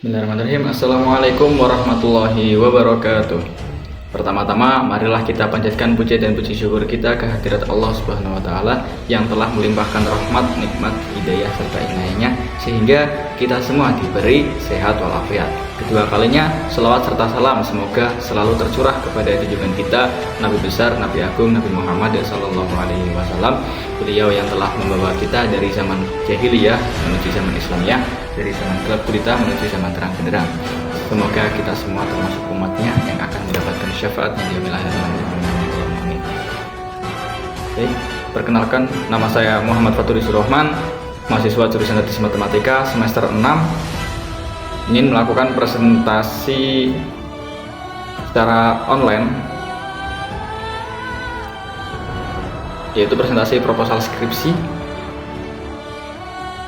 Bismillahirrahmanirrahim. Assalamualaikum warahmatullahi wabarakatuh. Pertama-tama, marilah kita panjatkan puji dan puji syukur kita ke hadirat Allah Subhanahu wa taala yang telah melimpahkan rahmat, nikmat, hidayah serta inayahnya sehingga kita semua diberi sehat walafiat. Kedua kalinya, selawat serta salam semoga selalu tercurah kepada junjungan kita Nabi besar, Nabi agung, Nabi Muhammad sallallahu alaihi wasallam. Beliau yang telah membawa kita dari zaman jahiliyah menuju zaman Islamiyah, dari zaman gelap gulita menuju zaman terang benderang. Semoga kita semua termasuk umatnya yang akan mendapatkan syafaatnya di yaumil akhir. Amin. Oke, perkenalkan, nama saya Muhammad Fatur Rahman, mahasiswa jurusan Statistik Matematika semester 6, ingin melakukan presentasi secara online, yaitu presentasi proposal skripsi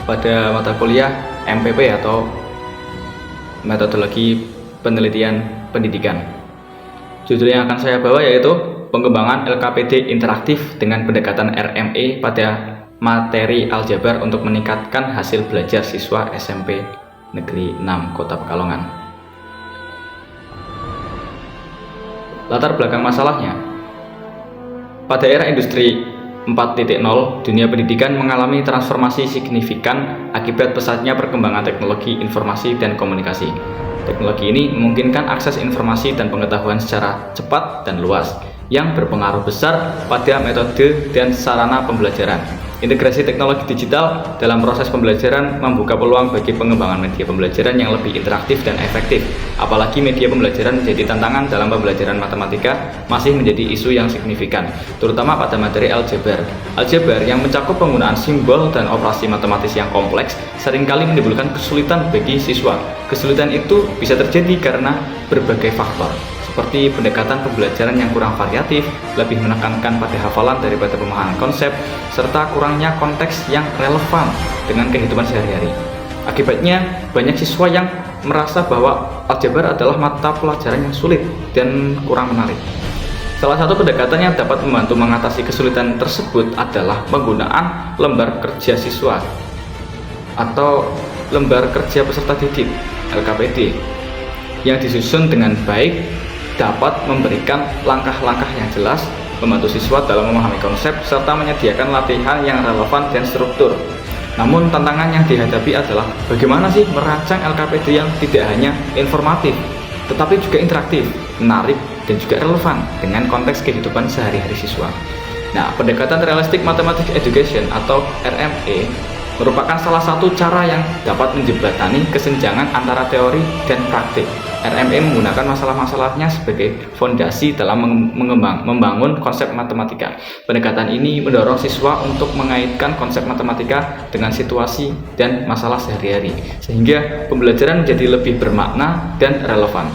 pada mata kuliah MPP atau metodologi penelitian pendidikan. Judul yang akan saya bawa yaitu pengembangan LKPD interaktif dengan pendekatan RME pada materi aljabar untuk meningkatkan hasil belajar siswa SMP Negeri 6 Kota Pekalongan. Latar belakang masalahnya, pada era industri 4.0, dunia pendidikan mengalami transformasi signifikan akibat pesatnya perkembangan teknologi informasi dan komunikasi. Teknologi ini memungkinkan akses informasi dan pengetahuan secara cepat dan luas, yang berpengaruh besar pada metode dan sarana pembelajaran. Integrasi teknologi digital dalam proses pembelajaran membuka peluang bagi pengembangan media pembelajaran yang lebih interaktif dan efektif. Apalagi media pembelajaran menjadi tantangan dalam pembelajaran matematika masih menjadi isu yang signifikan, terutama pada materi aljabar. Aljabar yang mencakup penggunaan simbol dan operasi matematis yang kompleks seringkali menimbulkan kesulitan bagi siswa. Kesulitan itu bisa terjadi karena berbagai faktor, seperti pendekatan pembelajaran yang kurang variatif, lebih menekankan pada hafalan daripada pemahaman konsep, serta kurangnya konteks yang relevan dengan kehidupan sehari-hari. Akibatnya, banyak siswa yang merasa bahwa aljabar adalah mata pelajaran yang sulit dan kurang menarik. Salah satu pendekatan yang dapat membantu mengatasi kesulitan tersebut adalah penggunaan lembar kerja siswa atau lembar kerja peserta didik LKPD yang disusun dengan baik, dapat memberikan langkah-langkah yang jelas, membantu siswa dalam memahami konsep, serta menyediakan latihan yang relevan dan struktur. Namun tantangan yang dihadapi adalah bagaimana sih merancang LKPD yang tidak hanya informatif, tetapi juga interaktif, menarik, dan juga relevan dengan konteks kehidupan sehari-hari siswa. Nah, pendekatan Realistic Mathematics Education atau RME merupakan salah satu cara yang dapat menjembatani kesenjangan antara teori dan praktik. RME menggunakan masalah-masalahnya sebagai fondasi dalam membangun konsep matematika. Pendekatan ini mendorong siswa untuk mengaitkan konsep matematika dengan situasi dan masalah sehari-hari, sehingga pembelajaran menjadi lebih bermakna dan relevan.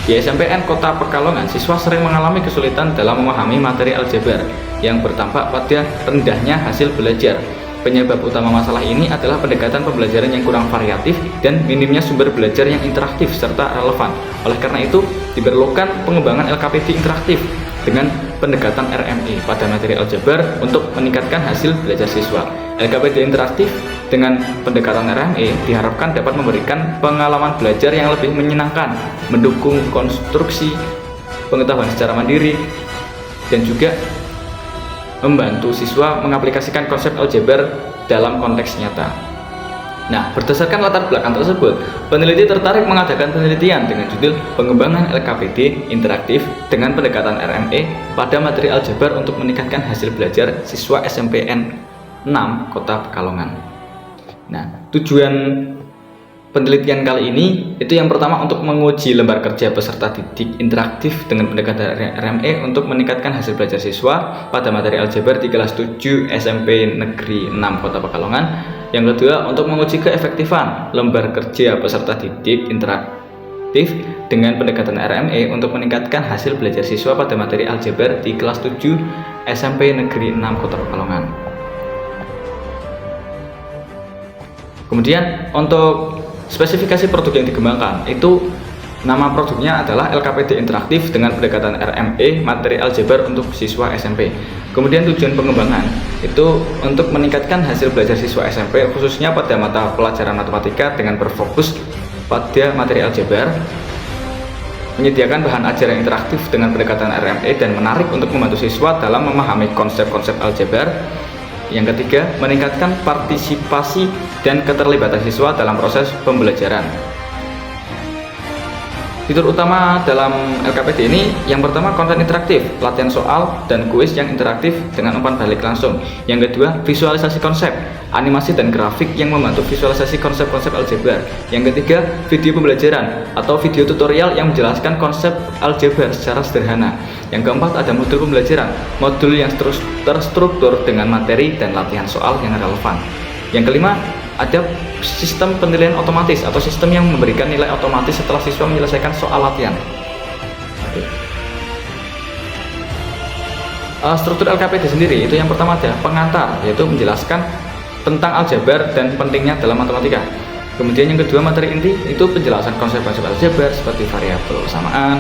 Di SMPN Kota Pekalongan, siswa sering mengalami kesulitan dalam memahami materi aljabar yang berdampak pada rendahnya hasil belajar. Penyebab utama masalah ini adalah pendekatan pembelajaran yang kurang variatif dan minimnya sumber belajar yang interaktif serta relevan. Oleh karena itu, diperlukan pengembangan LKPD interaktif dengan pendekatan RME pada materi aljabar untuk meningkatkan hasil belajar siswa. LKPD interaktif dengan pendekatan RME diharapkan dapat memberikan pengalaman belajar yang lebih menyenangkan, mendukung konstruksi pengetahuan secara mandiri, dan juga membantu siswa mengaplikasikan konsep aljabar dalam konteks nyata. Nah, berdasarkan latar belakang tersebut, peneliti tertarik mengadakan penelitian dengan judul pengembangan LKPD interaktif dengan pendekatan RME pada materi aljabar untuk meningkatkan hasil belajar siswa SMPN 6 Kota Pekalongan. Nah, tujuan penelitian kali ini itu yang pertama untuk menguji lembar kerja peserta didik interaktif dengan pendekatan RME untuk meningkatkan hasil belajar siswa pada materi aljabar di kelas 7 SMP Negeri 6 Kota Pekalongan. Yang kedua, untuk menguji keefektifan lembar kerja peserta didik interaktif dengan pendekatan RME untuk meningkatkan hasil belajar siswa pada materi aljabar di kelas 7 SMP Negeri 6 Kota Pekalongan. Kemudian untuk spesifikasi produk yang dikembangkan itu nama produknya adalah LKPD interaktif dengan pendekatan RME materi aljabar untuk siswa SMP. Kemudian tujuan pengembangan itu untuk meningkatkan hasil belajar siswa SMP khususnya pada mata pelajaran matematika dengan berfokus pada materi aljabar, menyediakan bahan ajar yang interaktif dengan pendekatan RME dan menarik untuk membantu siswa dalam memahami konsep-konsep aljabar. Yang ketiga, meningkatkan partisipasi dan keterlibatan siswa dalam proses pembelajaran. Fitur utama dalam LKPD ini, yang pertama konten interaktif, latihan soal dan kuis yang interaktif dengan umpan balik langsung. Yang kedua, visualisasi konsep, animasi dan grafik yang membantu visualisasi konsep-konsep aljabar. Yang ketiga, video pembelajaran atau video tutorial yang menjelaskan konsep aljabar secara sederhana. Yang keempat, ada modul pembelajaran, modul yang terstruktur dengan materi dan latihan soal yang relevan. Yang kelima, ada sistem penilaian otomatis atau sistem yang memberikan nilai otomatis setelah siswa menyelesaikan soal latihan. Struktur LKPD sendiri itu yang pertama ada pengantar, yaitu menjelaskan tentang aljabar dan pentingnya dalam matematika. Kemudian yang kedua, materi inti, itu penjelasan konsep-konsep aljabar seperti variabel persamaan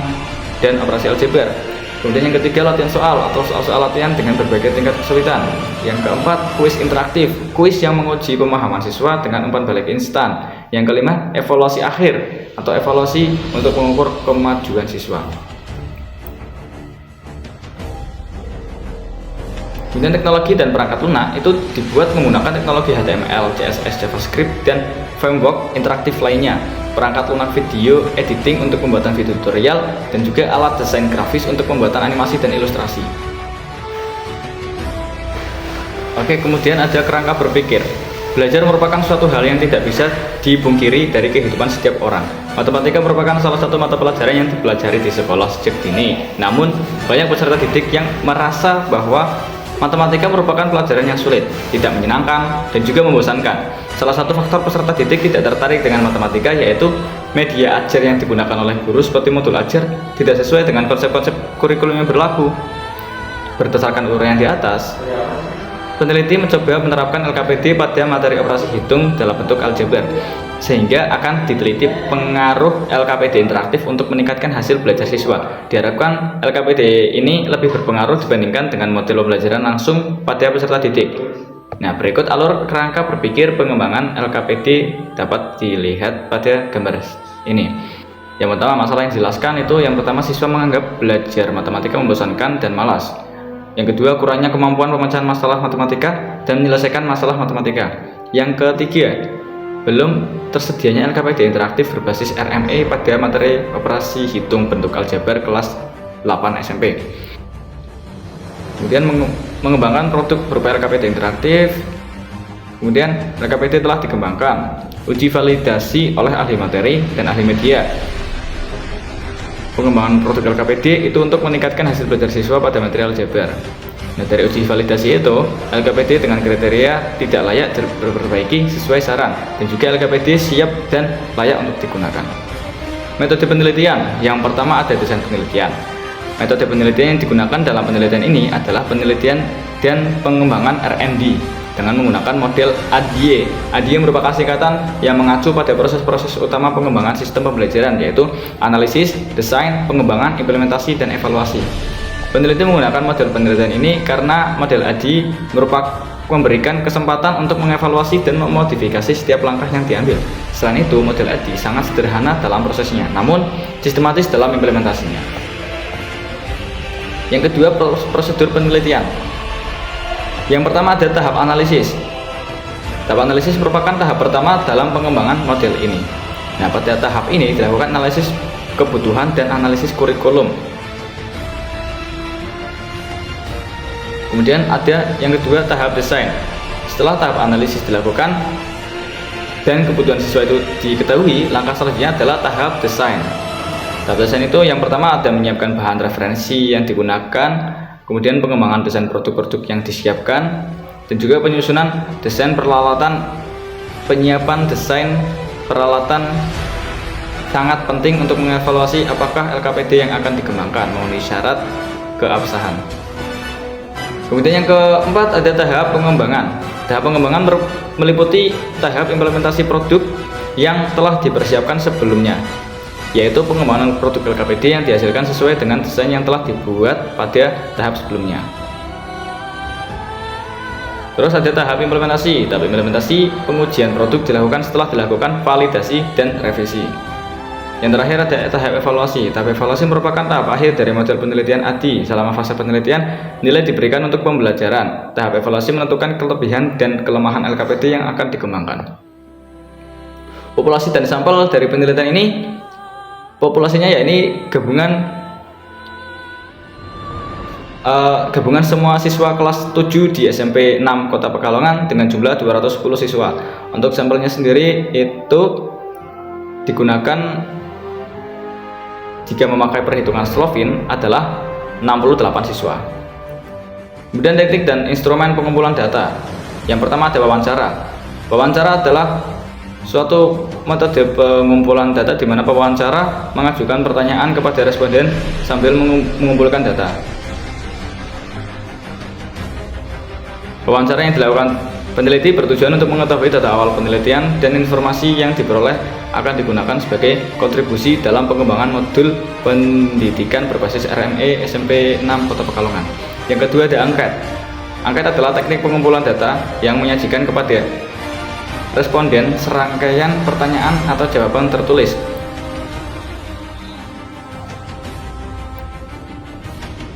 dan operasi aljabar. Kemudian yang ketiga, latihan soal atau soal-soal latihan dengan berbagai tingkat kesulitan. Yang keempat, kuis interaktif, kuis yang menguji pemahaman siswa dengan umpan balik instan. Yang kelima, evaluasi akhir atau evaluasi untuk mengukur kemajuan siswa. Kemudian teknologi dan perangkat lunak itu dibuat menggunakan teknologi HTML, CSS, JavaScript, dan framework interaktif lainnya. Perangkat lunak video editing untuk pembuatan video tutorial, dan juga alat desain grafis untuk pembuatan animasi dan ilustrasi. Oke, kemudian ada kerangka berpikir. Belajar merupakan suatu hal yang tidak bisa dipungkiri dari kehidupan setiap orang. Matematika merupakan salah satu mata pelajaran yang dipelajari di sekolah sejak dini. Namun, banyak peserta didik yang merasa bahwa matematika merupakan pelajaran yang sulit, tidak menyenangkan, dan juga membosankan. Salah satu faktor peserta didik tidak tertarik dengan matematika yaitu media ajar yang digunakan oleh guru seperti modul ajar tidak sesuai dengan konsep-konsep kurikulum yang berlaku. Berdasarkan uraian di atas, peneliti mencoba menerapkan LKPD pada materi operasi hitung dalam bentuk aljabar, sehingga akan diteliti pengaruh LKPD interaktif untuk meningkatkan hasil belajar siswa. Diharapkan LKPD ini lebih berpengaruh dibandingkan dengan model pembelajaran langsung pada peserta didik. Nah, berikut alur kerangka berpikir pengembangan LKPD dapat dilihat pada gambar ini. Yang pertama, masalah yang dijelaskan itu yang pertama, siswa menganggap belajar matematika membosankan dan malas. Yang kedua, kurangnya kemampuan pemecahan masalah matematika dan menyelesaikan masalah matematika. Yang ketiga, belum tersedianya LKPD interaktif berbasis RME pada materi operasi hitung bentuk aljabar kelas 8 SMP. Kemudian mengembangkan produk berupa LKPD interaktif. Kemudian LKPD telah dikembangkan, uji validasi oleh ahli materi dan ahli media. Pengembangan produk LKPD itu untuk meningkatkan hasil belajar siswa pada materi aljabar. Nah, dari uji validasi itu, LKPD dengan kriteria tidak layak diperbaiki sesuai saran, dan juga LKPD siap dan layak untuk digunakan. Metode penelitian, yang pertama ada desain penelitian. Metode penelitian yang digunakan dalam penelitian ini adalah penelitian dan pengembangan R&D dengan menggunakan model ADIE. ADIE merupakan singkatan yang mengacu pada proses-proses utama pengembangan sistem pembelajaran, yaitu analisis, desain, pengembangan, implementasi, dan evaluasi. Peneliti menggunakan model penelitian ini karena model ADIE merupakan memberikan kesempatan untuk mengevaluasi dan memodifikasi setiap langkah yang diambil. Selain itu, model ADIE sangat sederhana dalam prosesnya, namun sistematis dalam implementasinya. Yang kedua, prosedur penelitian. Yang pertama ada tahap analisis. Tahap analisis merupakan tahap pertama dalam pengembangan model ini. Nah, pada tahap ini dilakukan analisis kebutuhan dan analisis kurikulum. Kemudian ada yang kedua, tahap desain. Setelah tahap analisis dilakukan dan kebutuhan siswa itu diketahui, langkah selanjutnya adalah tahap desain. Tahap desain itu yang pertama ada menyiapkan bahan referensi yang digunakan, kemudian pengembangan desain produk-produk yang disiapkan, dan juga penyusunan desain peralatan. Penyiapan desain peralatan sangat penting untuk mengevaluasi apakah LKPD yang akan dikembangkan memenuhi syarat keabsahan. Kemudian yang keempat ada tahap pengembangan. Tahap pengembangan meliputi tahap implementasi produk yang telah dipersiapkan sebelumnya, yaitu pengembangan produk LKPD yang dihasilkan sesuai dengan desain yang telah dibuat pada tahap sebelumnya. Terus ada tahap implementasi. Tahap implementasi, pengujian produk dilakukan setelah dilakukan validasi dan revisi. Yang terakhir ada tahap evaluasi. Tahap evaluasi merupakan tahap akhir dari model penelitian ADI. Selama fase penelitian, nilai diberikan untuk pembelajaran. Tahap evaluasi menentukan kelebihan dan kelemahan LKPD yang akan dikembangkan. Populasi dan sampel dari penelitian ini, populasinya yakni gabungan semua siswa kelas 7 di SMP 6 Kota Pekalongan dengan jumlah 210 siswa. Untuk sampelnya sendiri itu digunakan jika memakai perhitungan Slovin adalah 68 siswa. Kemudian teknik dan instrumen pengumpulan data. Yang pertama ada wawancara. Wawancara adalah suatu metode pengumpulan data di mana pewawancara mengajukan pertanyaan kepada responden sambil mengumpulkan data. Wawancara yang dilakukan peneliti bertujuan untuk mengetahui data awal penelitian dan informasi yang diperoleh akan digunakan sebagai kontribusi dalam pengembangan modul pendidikan berbasis RME SMP 6 Kota Pekalongan. Yang kedua ada angket. Angket adalah teknik pengumpulan data yang menyajikan kepada responden serangkaian pertanyaan atau jawaban tertulis.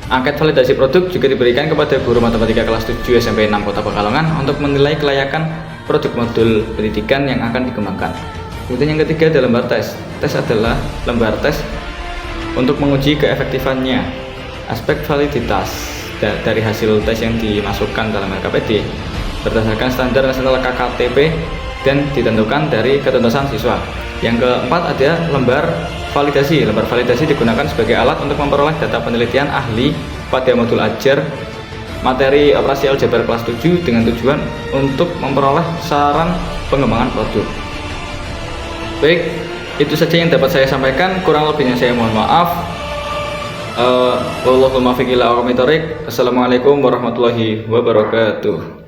Angket validasi produk juga diberikan kepada guru matematika kelas 7 SMP 6 Kota Pekalongan untuk menilai kelayakan produk modul pendidikan yang akan dikembangkan. Kemudian yang ketiga ada lembar tes. Tes adalah lembar tes untuk menguji keefektifannya. Aspek validitas dari hasil tes yang dimasukkan dalam LKPD berdasarkan standar nasional KKTP dan ditentukan dari ketuntasan siswa. Yang keempat ada lembar validasi. Lembar validasi digunakan sebagai alat untuk memperoleh data penelitian ahli pada modul ajar materi operasi aljabar kelas 7 dengan tujuan untuk memperoleh saran pengembangan produk. Baik, itu saja yang dapat saya sampaikan. Kurang lebihnya saya mohon maaf. Wallahul muwaffiq ila aqwamit thoriq. Assalamualaikum warahmatullahi wabarakatuh.